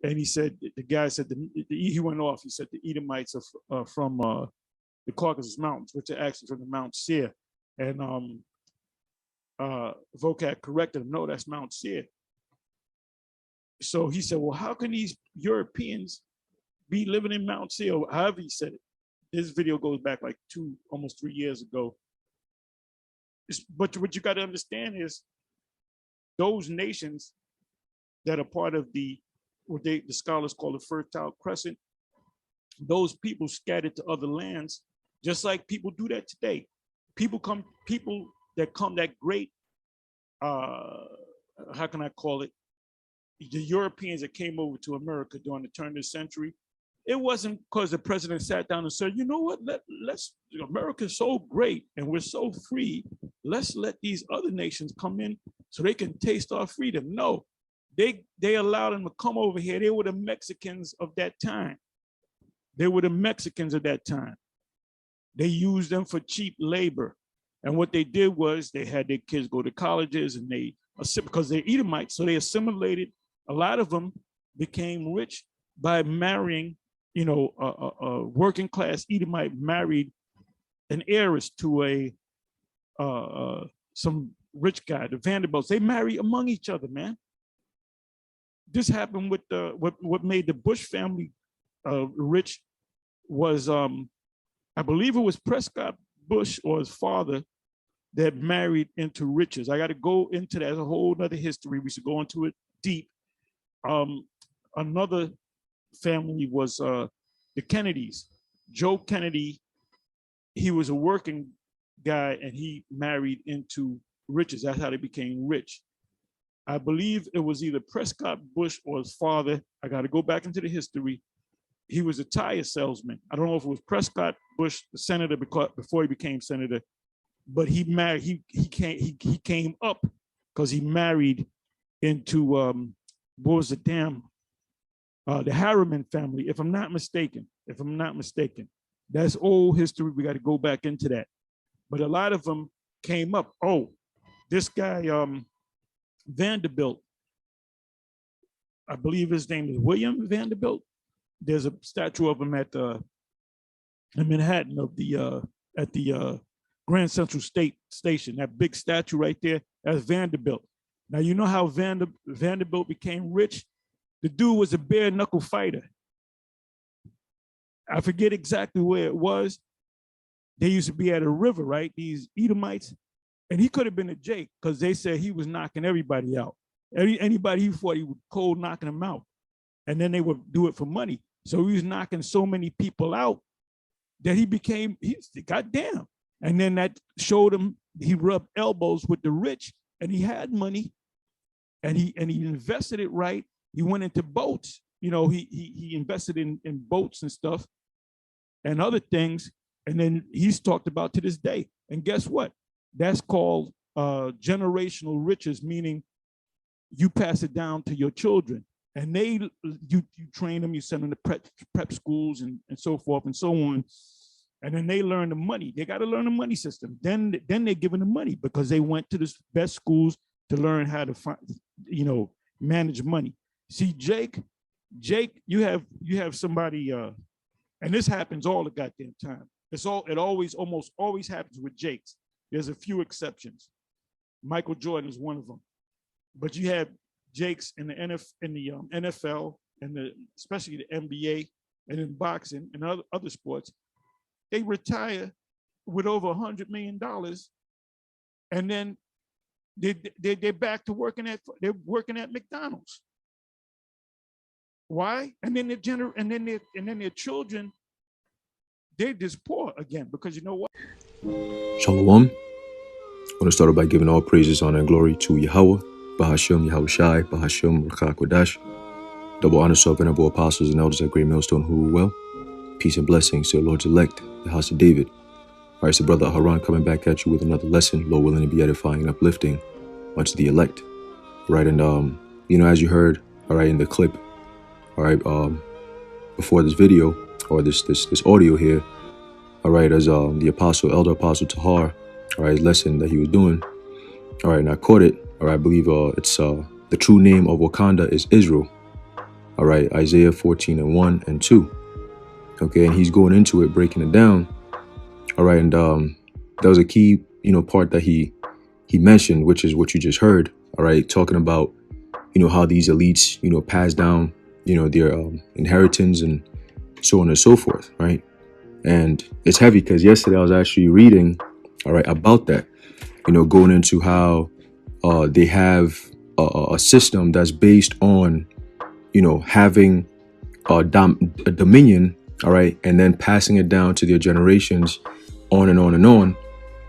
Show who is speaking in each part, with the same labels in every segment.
Speaker 1: And he said, the guy said, he went off. He said the Edomites are from the Caucasus Mountains, which are actually from the Mount Seir. And Vocab corrected him, no, that's Mount Seir. So he said, well, how can these Europeans be living in Mount Seir? However he said it. This video goes back like almost 3 years ago. But what you got to understand is those nations that are part of what the scholars call the Fertile Crescent, those people scattered to other lands, just like people do that today. People that great, how can I call it? The Europeans that came over to America during the turn of the century, it wasn't because the president sat down and said, you know what, let's America's so great and we're so free, let's let these other nations come in so they can taste our freedom. No, they allowed them to come over here. They were the Mexicans of that time. They used them for cheap labor. And what they did was they had their kids go to colleges, and because they're Edomites, so they assimilated. A lot of them became rich by marrying, a working class Edomite married an heiress to some rich guy, the Vanderbilts. They marry among each other, man. This happened with what made the Bush family rich was, I believe it was Prescott Bush or his father that married into riches. I got to go into that. There's a whole other history. We should go into it deep. Another family was the Kennedys. Joe Kennedy, he was a working guy and he married into riches. That's how they became rich. I believe it was either Prescott Bush or his father. I got to go back into the history. He was a tire salesman. I don't know if it was Prescott Bush, the senator, before he became senator, but he married. He came up because he married into what was the Harriman family, if I'm not mistaken. That's old history. We got to go back into that. But a lot of them came up. Oh, this guy Vanderbilt, I believe his name is William Vanderbilt. There's a statue of him at in Manhattan at the Grand Central Station. That big statue right there, that's Vanderbilt. Now you know how Vanderbilt became rich? The dude was a bare knuckle fighter. I forget exactly where it was. They used to be at a river, right? These Edomites. And he could have been a Jake because they said he was knocking everybody out. Anybody he fought, he was cold knocking them out. And then they would do it for money. So he was knocking so many people out that he's goddamn. And then that showed him he rubbed elbows with the rich and he had money and he invested it right. He went into boats. He invested in boats and stuff and other things. And then he's talked about to this day. And guess what? That's called generational riches, meaning you pass it down to your children. And you train them, you send them to prep schools and so forth and so on. And then they learn the money. They got to learn the money system. Then they're given the money because they went to the best schools to learn how to manage money. See, Jake, you have somebody, and this happens all the goddamn time. It almost always happens with Jakes. There's a few exceptions. Michael Jordan is one of them. But you have Jakes in the NFL and especially the NBA and in boxing and other sports. They retire with over $100 million, and then they're back to working at McDonald's. Why? And then their children, they're just poor again because you know what?
Speaker 2: Shalom. I want to start off by giving all praises, honor, and glory to Yahweh, Bahashem, Yahushai, Bahashem, Rakha Kodash. Double honor to our venerable apostles and elders at Great Millstone who rule well. Peace and blessings to the Lord's elect, the house of David. All right, so Brother Haran coming back at you with another lesson, Lord willing to be edifying and uplifting unto the elect. All right, and as you heard, all right, in the clip, all right, before this video or this audio here, all right, as the elder apostle Tahar, all right, lesson that he was doing, all right, and I caught it, all right, I believe it's the true name of Wakanda is Israel, All right, Isaiah 14:1 and 2. Okay, and he's going into it, breaking it down. All right, and that was a key, part that he mentioned, which is what you just heard. All right, talking about, how these elites, pass down, their inheritance and so on and so forth, right? And it's heavy because yesterday I was actually reading, all right, about that, going into how they have a system that's based on, having a dominion, all right, and then passing it down to their generations on and on and on.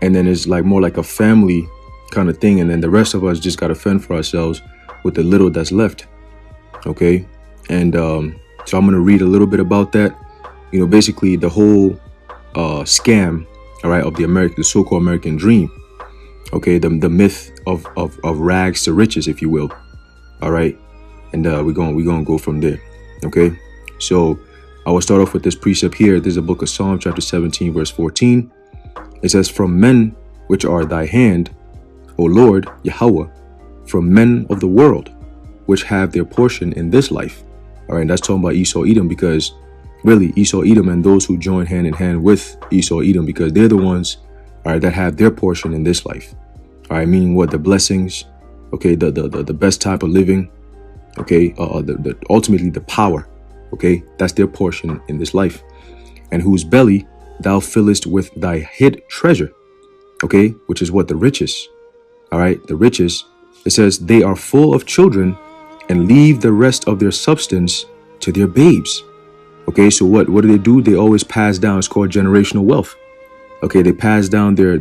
Speaker 2: And then it's like more like a family kind of thing. And then the rest of us just got to fend for ourselves with the little that's left. Okay. And so I'm going to read a little bit about that. Basically the whole scam, all right, of the so-called American dream. Okay. The myth of rags to riches, if you will. All right. And we're going to go from there. Okay. So I will start off with this precept here. This is a book of Psalm chapter 17, verse 14. It says, from men which are thy hand, O Lord, Yahweh, from men of the world, which have their portion in this life. All right, and that's talking about Esau, Edom, because really Esau, Edom, and those who join hand in hand with Esau, Edom, because they're the ones, all right, that have their portion in this life. All right, meaning what? The blessings, okay, the best type of living, okay, ultimately the power, okay, that's their portion in this life. And whose belly thou fillest with thy hid treasure, okay, which is what? The riches. All right, the riches. It says they are full of children and leave the rest of their substance to their babes. Okay, so what do? They always pass down. It's called generational wealth. Okay, they pass down their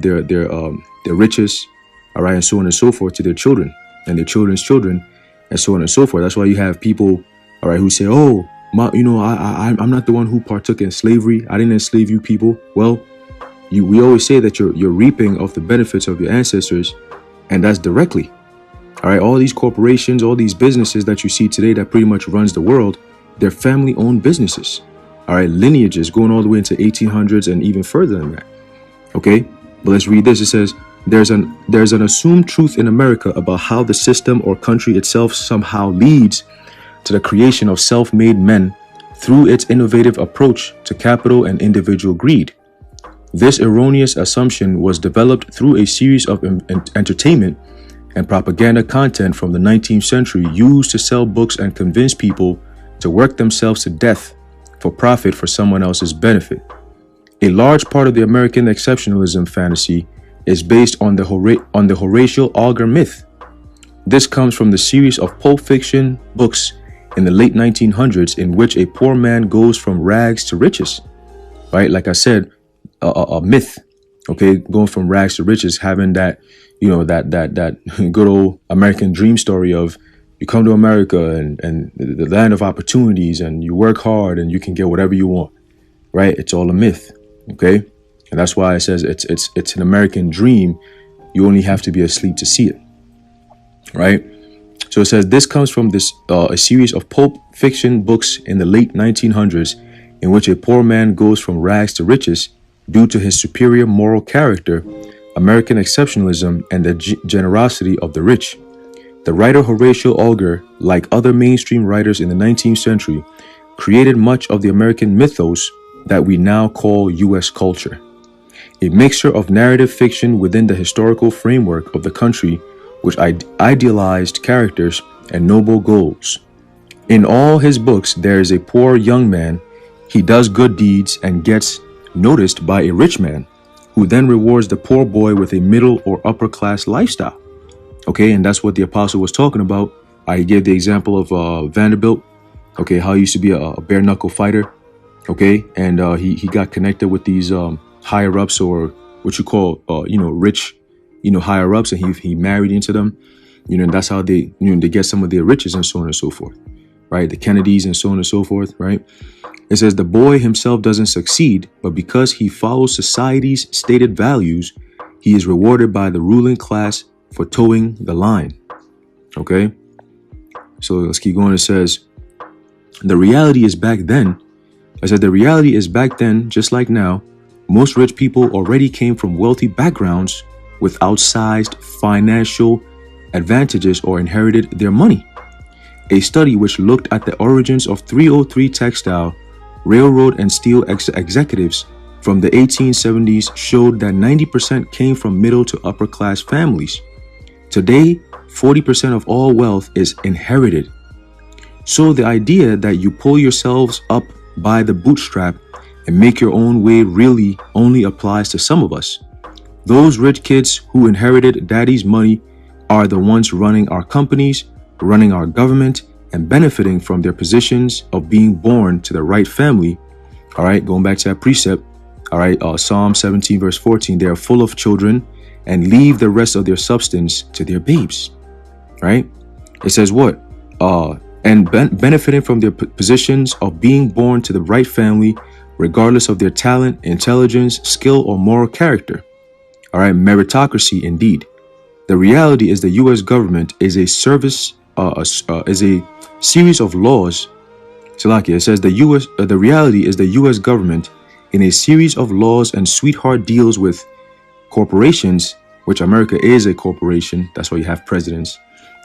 Speaker 2: riches, all right, and so on and so forth to their children and their children's children, and so on and so forth. That's why you have people, all right, who say, oh, I'm not the one who partook in slavery. I didn't enslave you people. Well, we always say that you're reaping of the benefits of your ancestors, and that's directly. All right, all these corporations, all these businesses that you see today that pretty much runs the world, they're family-owned businesses. All right, lineages going all the way into 1800s and even further than that. Okay, but let's read this. It says, there's an assumed truth in America about how the system or country itself somehow leads to the creation of self-made men through its innovative approach to capital and individual greed. This erroneous assumption was developed through a series of entertainment and propaganda content from the 19th century used to sell books and convince people to work themselves to death for profit for someone else's benefit. A large part of the American exceptionalism fantasy is based on the Horatio Alger myth. This comes from the series of Pulp Fiction books in the late 1900s in which a poor man goes from rags to riches. Right? Like I said, a myth. Okay, going from rags to riches, having that, that good old American dream story of you come to America and the land of opportunities, and you work hard and you can get whatever you want. Right? It's all a myth. Okay, and that's why it says it's an American dream. You only have to be asleep to see it. Right? So it says this comes from a series of Pulp Fiction books in the late 1900s in which a poor man goes from rags to riches due to his superior moral character, American exceptionalism, and the generosity of the rich. The writer Horatio Alger, like other mainstream writers in the 19th century, created much of the American mythos that we now call U.S. culture, a mixture of narrative fiction within the historical framework of the country, which idealized characters and noble goals. In all his books, there is a poor young man. He does good deeds and gets noticed by a rich man, who then rewards the poor boy with a middle or upper class lifestyle. Okay, and that's what the apostle was talking about. I gave the example of Vanderbilt. Okay, how he used to be a bare knuckle fighter. Okay, and he got connected with these higher ups, or what you call rich, higher ups, and he married into them. And that's how they they get some of their riches and so on and so forth. Right, the Kennedys and so on and so forth. Right. It says the boy himself doesn't succeed, but because he follows society's stated values, he is rewarded by the ruling class for towing the line. Okay, so let's keep going. It says the reality is back then. I said the reality is back then, just like now, most rich people already came from wealthy backgrounds with outsized financial advantages or inherited their money. a study which looked at the origins of 303 textile, railroad, and steel executives from the 1870s showed that 90% came from middle to upper class families. Today, 40% of all wealth is inherited. So the idea that you pull yourselves up by the bootstrap and make your own way really only applies to some of us. Those rich kids who inherited daddy's money are the ones running our companies, running our government, and benefiting from their positions of being born to the right family. All right, going back to that precept. All right, Psalm 17 verse 14, they are full of children and leave the rest of their substance to their babes. Right? It says what? Benefiting from their positions of being born to the right family, regardless of their talent, intelligence, skill, or moral character. All right, meritocracy indeed. The reality is the U.S. government is a series of laws. Salakia, it says the reality is the U.S. government in a series of laws and sweetheart deals with corporations, which America is a corporation. That's why you have presidents,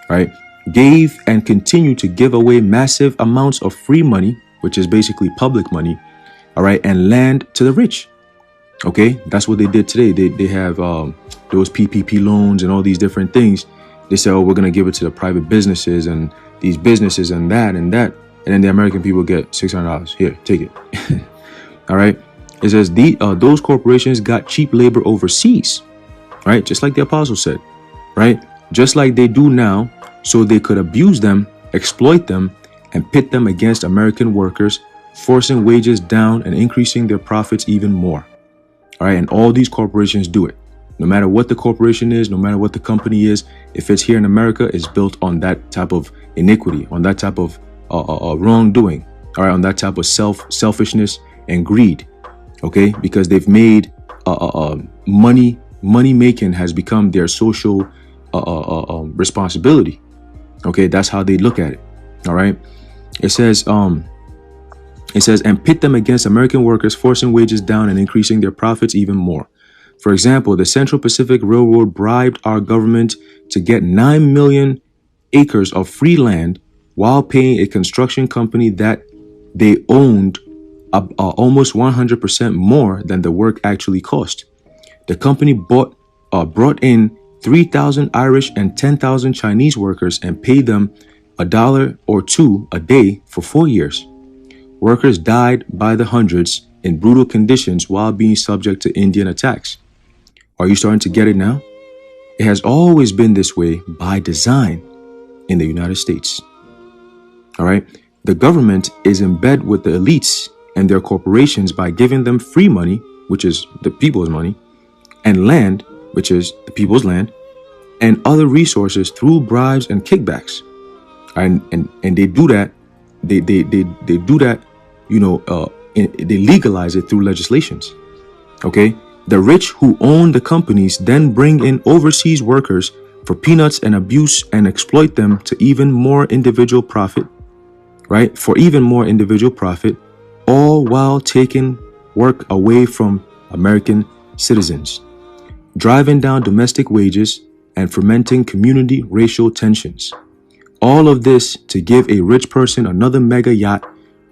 Speaker 2: right? Gave and continue to give away massive amounts of free money, which is basically public money, all right, and land to the rich. Okay, that's what they did today. They have those PPP loans and all these different things. They say, oh, we're going to give it to the private businesses and these businesses and that. And then the American people get $600. Here, take it. All right. It says those corporations got cheap labor overseas, right? Just like the apostle said, right? Just like they do now, so they could abuse them, exploit them, and pit them against American workers, forcing wages down and increasing their profits even more. All right. And all these corporations do it. No matter what the corporation is, no matter what the company is, if it's here in America, it's built on that type of iniquity, on that type of wrongdoing, all right, on that type of selfishness and greed, okay? Because they've made money making has become their social responsibility, okay? That's how they look at it, all right? It says, and pit them against American workers, forcing wages down and increasing their profits even more. For example, the Central Pacific Railroad bribed our government to get 9 million acres of free land while paying a construction company that they owned almost 100% more than the work actually cost. The company brought in 3,000 Irish and 10,000 Chinese workers and paid them $1 or $2 a day for 4 years. Workers died by the hundreds in brutal conditions while being subject to Indian attacks. Are you starting to get it now? It has always been this way by design in the United States. All right. The government is in bed with the elites and their corporations by giving them free money, which is the people's money, and land, which is the people's land, and other resources through bribes and kickbacks. And they do that. They do that. They legalize it through legislations. Okay. The rich who own the companies then bring in overseas workers for peanuts and abuse and exploit them to even more individual profit, right? For even more individual profit, all while taking work away from American citizens, driving down domestic wages and fomenting community racial tensions. All of this to give a rich person another mega yacht,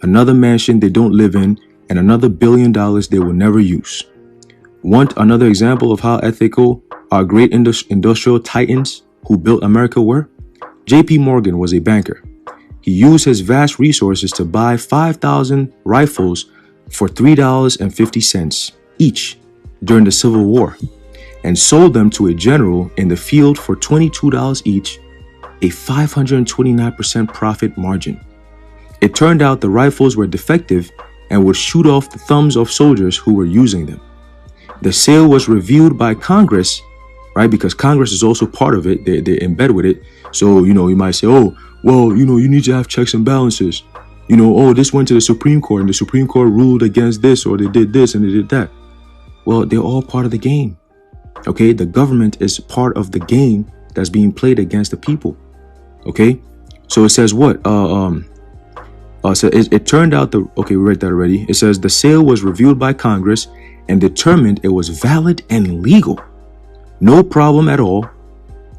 Speaker 2: another mansion they don't live in, and another $1 billion they will never use. Want another example of how ethical our great industrial titans who built America were? J.P. Morgan was a banker. He used his vast resources to buy 5,000 rifles for $3.50 each during the Civil War and sold them to a general in the field for $22 each, a 529% profit margin. It turned out the rifles were defective and would shoot off the thumbs of soldiers who were using them. The sale was reviewed by Congress, right? Because Congress is also part of it. They're in bed with it. So, you might say, oh, well, you need to have checks and balances. Oh, this went to the Supreme Court and the Supreme Court ruled against this, or they did this and they did that. Well, they're all part of the game. Okay. The government is part of the game that's being played against the people. Okay. So it says what? So it turned out we read that already. It says the sale was reviewed by Congress and determined it was valid and legal. No problem at all,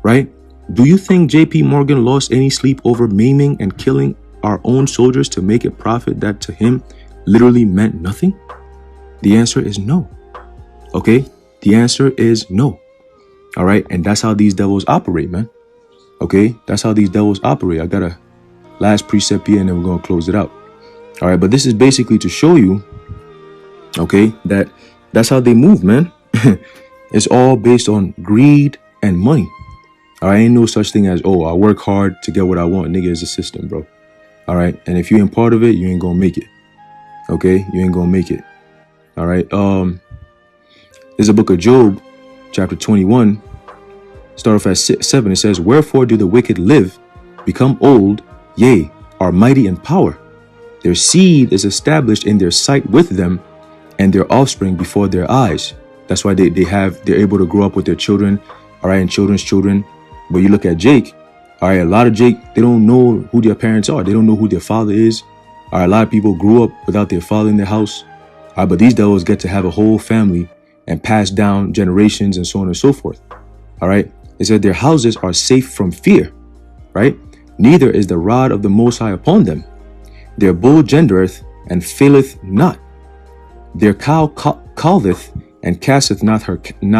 Speaker 2: right? Do you think JP Morgan lost any sleep over maiming and killing our own soldiers to make a profit that to him literally meant nothing? The answer is no. Okay? The answer is no. All right? And that's how these devils operate, man. Okay? That's how these devils operate. I got a last precept here and then we're going to close it out. All right? But this is basically to show you, okay, that's how they move, man. It's all based on greed and money. All right? Ain't no such thing as, oh, I work hard to get what I want. Nigga, is a system, bro. All right? And if you ain't part of it, you ain't going to make it. Okay? You ain't going to make it. All right? There's a book of Job, chapter 21. Start off at 7. It says, wherefore do the wicked live, become old, yea, are mighty in power. Their seed is established in their sight with them, and their offspring before their eyes. That's why they're able to grow up with their children, all right, and children's children. But you look at Jake, all right, a lot of Jake, they don't know who their parents are. They don't know who their father is. All right, a lot of people grew up without their father in their house. All right, but these devils get to have a whole family and pass down generations and so on and so forth. All right. It said their houses are safe from fear, right? Neither is the rod of the Most High upon them. Their bull gendereth and faileth not. Their cow calveth and casteth not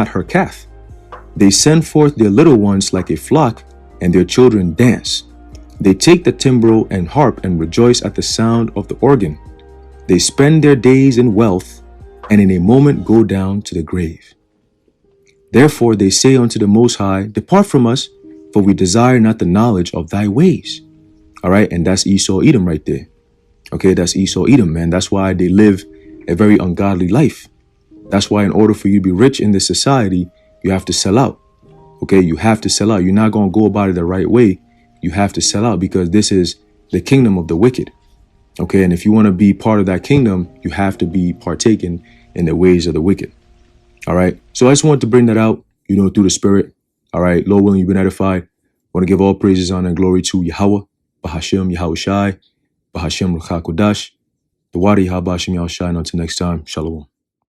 Speaker 2: her calf. They send forth their little ones like a flock, and their children dance. They take the timbrel and harp and rejoice at the sound of the organ. They spend their days in wealth, and in a moment go down to the grave. Therefore they say unto the Most High, depart from us, for we desire not the knowledge of thy ways. All right, and that's Esau Edom right there. Okay, that's Esau Edom, man. That's why they live a very ungodly life. That's why in order for you to be rich in this society, you have to sell out. Okay, you have to sell out. You're not going to go about it the right way. You have to sell out because this is the kingdom of the wicked. Okay, and if you want to be part of that kingdom, you have to be partaking in the ways of the wicked. All right. So I just wanted to bring that out, through the spirit. All right. Lord willing, you've been edified. I want to give all praises, honor, and glory to Yahweh, Bahashem, Yahushai, Bahashem, Ruach HaKodesh, the Wadi Habashim Yahushai. Until next time, Shalom.